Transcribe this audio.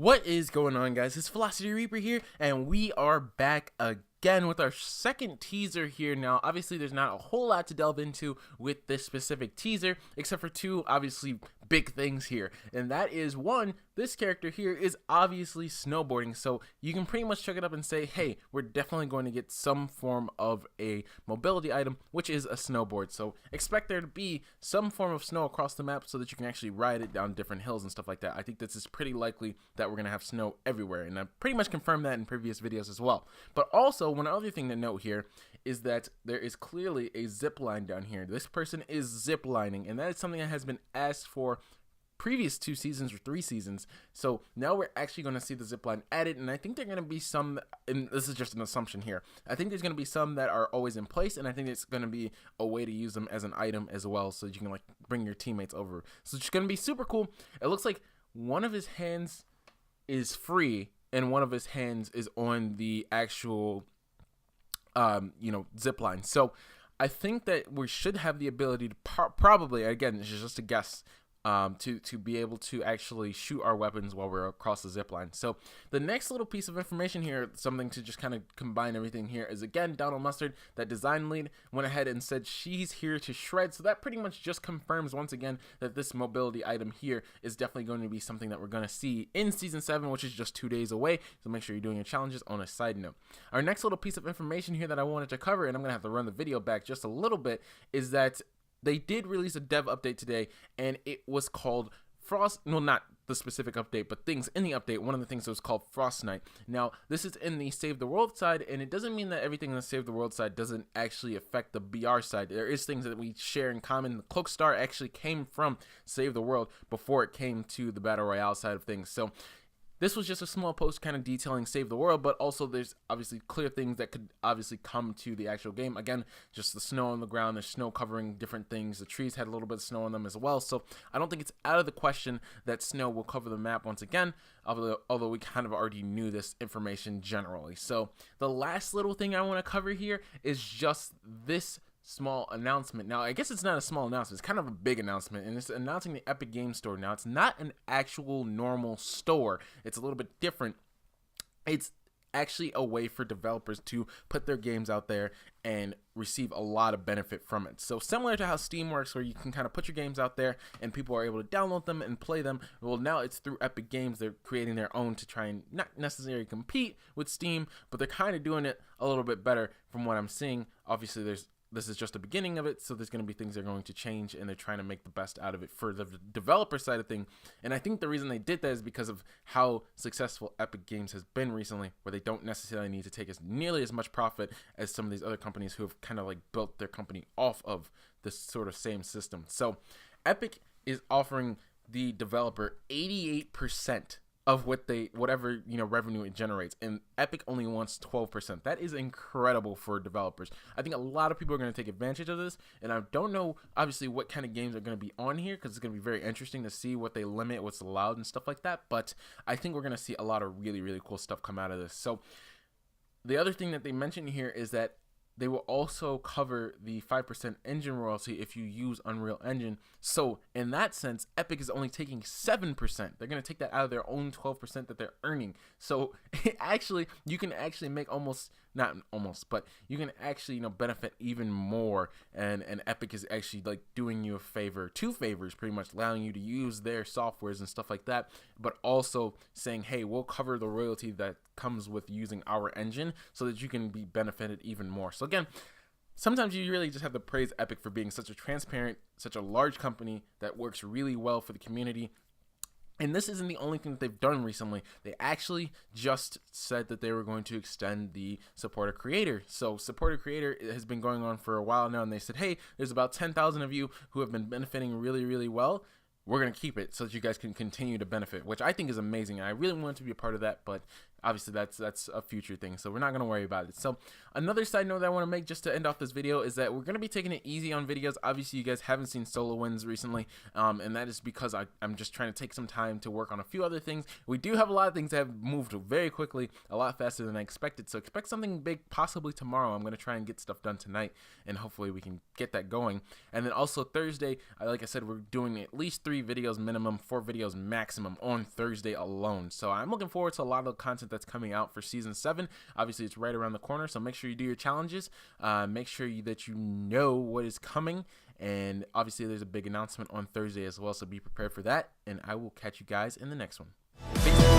What is going on, guys? It's Velocity Reaper here, and we are back again with our second teaser here. Now, obviously, there's not a whole lot to delve into with this specific teaser, except for two, obviously, big things here. And that is, one, this character here is obviously snowboarding, so you can pretty much check it up and say, hey, we're definitely going to get some form of a mobility item, which is a snowboard. So expect there to be some form of snow across the map so that you can actually ride it down different hills and stuff like that. I think this is pretty likely that we're going to have snow everywhere, and I've pretty much confirmed that in previous videos as well. But also, one other thing to note here is that there is clearly a zip line down here. This person is zip lining, and that is something that has been asked for previous 2 seasons or 3 seasons. So now we're actually going to see the zip line added, and I think there are going to be some, and this is just an assumption here, I think there's going to be some that are always in place, and I think it's going to be a way to use them as an item as well, so that you can like bring your teammates over. So it's going to be super cool. It looks like one of his hands is free and one of his hands is on the actual zip line. So I think that we should have the ability to probably, again, this is just a guess, to be able to actually shoot our weapons while we're across the zip line. So the next little piece of information here, something to just kind of combine everything here, is again, Donald Mustard, that design lead, went ahead and said she's here to shred. So that pretty much just confirms once again that this mobility item here is definitely going to be something that we're going to see in season 7, which is just 2 days away. So make sure you're doing your challenges. On a side note, our next little piece of information here that I wanted to cover, and I'm gonna have to run the video back just a little bit, is that they did release a dev update today, and it was called Frost. No, not the specific update, but things in the update. One of the things was called Fortnite. Now, this is in the Save the World side, and it doesn't mean that everything in the Save the World side doesn't actually affect the BR side. There is things that we share in common. The Cloak Star actually came from Save the World before it came to the Battle Royale side of things. So this was just a small post kind of detailing Save the World, but also there's obviously clear things that could obviously come to the actual game. Again, just the snow on the ground, there's snow covering different things. The trees had a little bit of snow on them as well. So I don't think it's out of the question that snow will cover the map once again, although we kind of already knew this information generally. So the last little thing I want to cover here is just this small announcement. Now, I guess it's not a small announcement, it's kind of a big announcement, and it's announcing the Epic Games Store. Now, it's not an actual normal store, it's a little bit different. It's actually a way for developers to put their games out there and receive a lot of benefit from it. So similar to how Steam works, where you can kind of put your games out there and people are able to download them and play them, well, now it's through Epic Games. They're creating their own to try and not necessarily compete with Steam, but they're kind of doing it a little bit better from what I'm seeing. Obviously, this is just the beginning of it, so there's going to be things that are going to change, and they're trying to make the best out of it for the developer side of thing. And I think the reason they did that is because of how successful Epic Games has been recently, where they don't necessarily need to take nearly as much profit as some of these other companies who have kind of like built their company off of this sort of same system. So Epic is offering the developer 88% of whatever revenue it generates, and Epic only wants 12%. That is incredible for developers. I think a lot of people are going to take advantage of this, and I don't know obviously what kind of games are going to be on here, because it's going to be very interesting to see what they limit, what's allowed and stuff like that. But I think we're going to see a lot of really cool stuff come out of this. So the other thing that they mentioned here is that they will also cover the 5% engine royalty if you use Unreal Engine. So in that sense, Epic is only taking 7%. They're going to take that out of their own 12% that they're earning. So you can actually make but you can actually benefit even more. And Epic is actually like doing you a favor, 2 favors pretty much, allowing you to use their softwares and stuff like that, but also saying, hey, we'll cover the royalty that comes with using our engine so that you can be benefited even more. So again, sometimes you really just have to praise Epic for being such a transparent, such a large company that works really well for the community. And this isn't the only thing that they've done recently. They actually just said that they were going to extend the supporter creator. So supporter creator has been going on for a while now, and they said, hey, there's about 10,000 of you who have been benefiting really well. We're going to keep it so that you guys can continue to benefit, which I think is amazing. I really wanted to be a part of that, but obviously that's a future thing, so we're not going to worry about it. So another side note that I want to make just to end off this video is that we're going to be taking it easy on videos. Obviously you guys haven't seen solo wins recently, and that is because I'm just trying to take some time to work on a few other things. We do have a lot of things that have moved very quickly, a lot faster than I expected, so expect something big possibly tomorrow. I'm going to try and get stuff done tonight, and hopefully we can get that going. And then also Thursday, like I said, we're doing at least 3 videos minimum, 4 videos maximum on Thursday alone. So I'm looking forward to a lot of the content that's coming out for season 7. Obviously it's right around the corner, so make sure you do your challenges, make sure that you know what is coming, and obviously there's a big announcement on Thursday as well, so be prepared for that, and I will catch you guys in the next one. Peace.